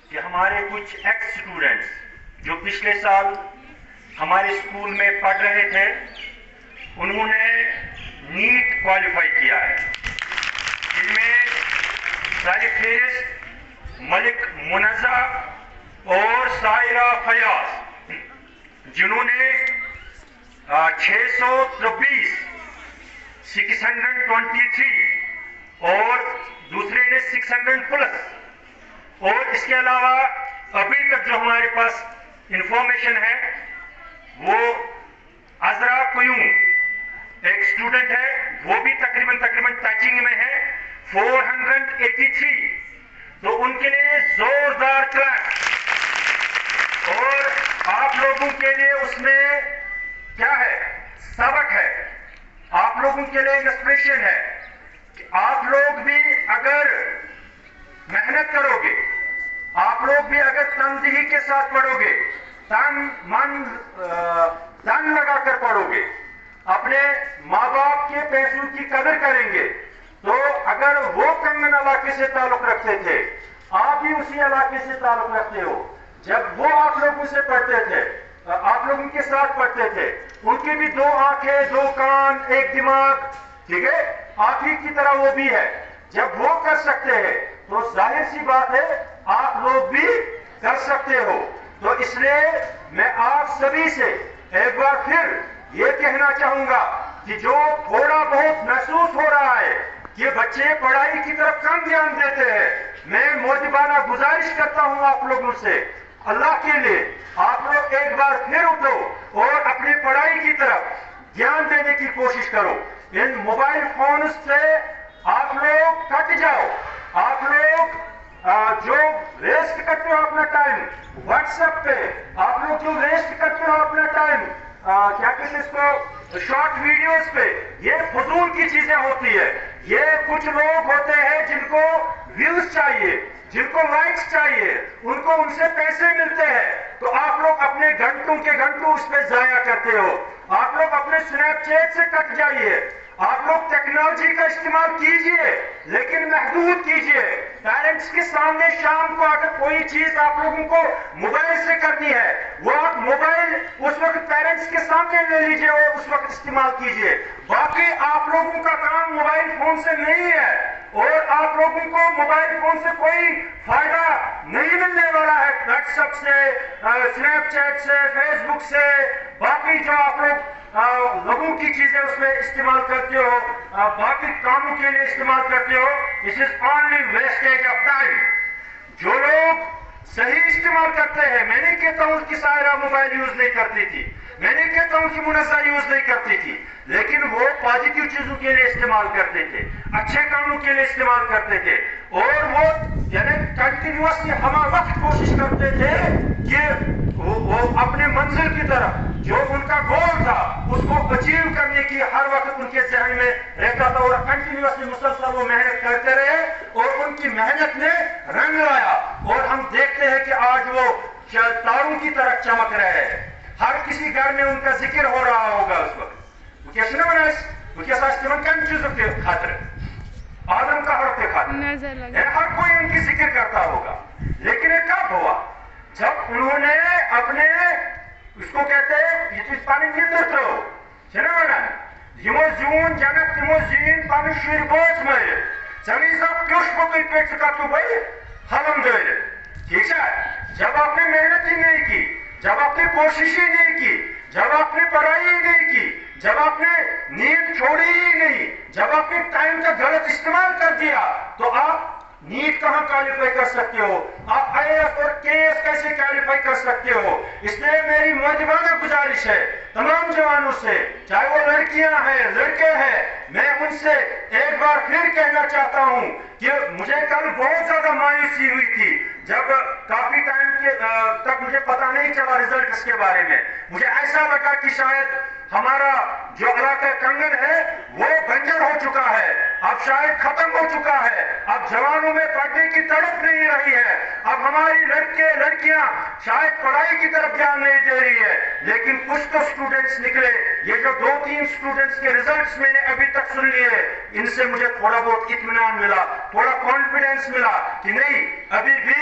کہ ہمارے کچھ ایکس اسٹوڈنٹس جو پچھلے سال ہمارے اسکول میں پڑھ رہے تھے انہوں نے نیٹ کوالیفائی کیا ہے. ان میں ساری فہرست ملک منزہ اور سائرہ فیاض جنہوں نے 623 623 اور دوسرے نے 600 پلس. اور اس کے علاوہ ابھی تک جو ہمارے پاس انفارمیشن ہے وہ عذرا قیوم ایک اسٹوڈنٹ ہے, وہ بھی تقریباً ٹچنگ میں ہے 483. تو ان کے لیے زوردار کلاس. اور آپ لوگوں کے لیے اس میں کیا ہے, سبق ہے, آپ لوگوں کے لیے انسپریشن ہے کہ آپ لوگ بھی اگر محنت کرو گے, آپ لوگ بھی اگر تندہی کے ساتھ پڑھو گے, دن لگا کر پڑھو گے, اپنے ماں باپ کے پیسوں کی قدر کریں گے, تو اگر وہ کنگن علاقے سے تعلق رکھتے تھے آپ بھی اسی علاقے سے تعلق رکھتے ہو, جب وہ آپ لوگوں سے پڑھتے تھے, آپ لوگوں کے ساتھ پڑھتے تھے, ان کی بھی 2 آنکھیں 2 کان 1 دماغ, ٹھیک ہے, آپ ہی کی طرح وہ بھی ہے. جب وہ کر سکتے ہیں تو ظاہر سی بات ہے آپ لوگ بھی کر سکتے ہو. تو اس لیے میں آپ سبھی سے ایک بار پھر یہ کہنا چاہوں گا کہ جو تھوڑا بہت محسوس ہو رہا ہے کہ بچے پڑھائی کی طرف کم دھیان دیتے ہیں, میں مؤدبانہ گزارش کرتا ہوں آپ لوگوں سے, اللہ کے لیے آپ لوگ ایک بار پھر اٹھو اور اپنی پڑھائی کی طرف دھیان دینے کی کوشش کرو. ان موبائل فونز سے آپ لوگ کٹ جاؤ. آپ لوگ جو ویسٹ کرتے ہو اپنا ٹائم واٹس ایپ پہ, آپ لوگ جو ویسٹ کرتے ہو اپنا ٹائم کیا کہتے ہیں اس کو, شارٹ ویڈیوز پہ, یہ فضول کی چیزیں ہوتی ہے. یہ کچھ لوگ ہوتے ہیں جن کو ویوز چاہیے, جن کو لائکس چاہیے, ان کو ان سے پیسے ملتے ہیں, تو آپ لوگ اپنے گھنٹوں کے گھنٹوں اس پہ ضائع کرتے ہو. آپ لوگ اپنے اسنیپ چیٹ سے کٹ جائیے. آپ لوگ ٹیکنالوجی کا استعمال کیجئے لیکن محدود کیجئے. پیرنٹس کے سامنے شام کو اگر کوئی چیز آپ لوگوں کو موبائل سے کرنی ہے, وہ آپ موبائل اس وقت پیرنٹس کے سامنے لے لیجئے اور اس وقت استعمال کیجئے. باقی آپ لوگوں کا کام موبائل فون سے نہیں ہے, اور آپ لوگوں کو موبائل فون سے کوئی فائدہ نہیں ملنے والا ہے. واٹس ایپ سے, اسنیپ چیٹ سے, فیس بک سے, باقی جو آپ لوگ لوگوں کی چیزیں اس میں استعمال کرتے ہو, باقی کاموں کے لیے استعمال کرتے ہو, this is only wastage of time. جو لوگ صحیح استعمال کرتے ہیں, میں نہیں کہتا ہوں کہ سائرہ موبائل یوز نہیں کرتی تھی, میں نہیں کہتا ہوں کہ منزہ یوز نہیں کرتی تھی, لیکن وہ پازیٹیو چیزوں کے لیے استعمال کرتے تھے, اچھے کاموں کے لیے استعمال کرتے تھے, اور وہ یعنی کنٹینیوسلی ہمہ وقت کوشش کرتے تھے کہ وہ اپنے منزل کی طرف جو ان کا گول تھا اس کو اچیو کرنے کی ہر وقت ان کے ذہن میں رہتا تھا, اور کنٹینیوسلی مسلسل وہ محنت کرتے رہے, اور ان کی محنت نے رنگ لایا, اور ہم دیکھتے ہیں کہ آج وہ تاروں کی طرح چمک رہے ہیں. ہر کسی گھر میں ان کا ذکر ہو رہا ہوگا اس وقت. خاطر آدم کا حق خاطر ہر کوئی ان کی ذکر کرتا ہوگا. لیکن یہ کب ہوا؟ جب انہوں نے اپنے اس کو کہتے ہیں یہ چیز پانی نیتر تھو چھنا یمو زیون جنت تمو زین پانی شیر بوچ میں چلیز اب کیوش بکوئی پیٹ سکا تو بھائی حلم دے. ٹھیک ہے, جب آپ نے محنت ہی نہیں کی, جب آپ نے کوشش ہی نہیں کی, جب آپ نے پڑھائی ہی نہیں کی, جب آپ نے نیند چھوڑی ہی نہیں, جب آپ نے ٹائم کا غلط استعمال کر دیا, تو آپ نیٹ کہاں کوالیفائی کر سکتے ہو, آپ آئی ایس اور کے ایس کیسے کوالیفائی کر سکتے ہو. اس لیے میری مؤدبانہ گزارش ہے تمام جوانوں سے, چاہے وہ لڑکیاں ہیں لڑکے ہیں, میں ان سے ایک بار پھر کہنا چاہتا ہوں کہ مجھے کل بہت زیادہ مایوسی ہوئی تھی جب کافی ٹائم تک مجھے پتا نہیں چلا ریزلٹس کے بارے میں. مجھے ایسا لگا کہ شاید ہمارا جو علاقہ کنگن ہے وہ بنجر ہو چکا ہے, اب شاید ختم ہو چکا ہے, اب جوانوں میں پڑھنے کی تڑپ نہیں رہی ہے, اب ہماری لڑکے لڑکیاں شاید پڑھائی کی طرف دھیان نہیں دے رہی ہے. لیکن کچھ تو اسٹوڈنٹس نکلے, یہ جو 2-3 اسٹوڈنٹس کے ریزلٹس میں نے ابھی تک سن لیے, ان سے مجھے تھوڑا بہت اطمینان ملا, تھوڑا کانفیڈنس ملا کہ نہیں ابھی بھی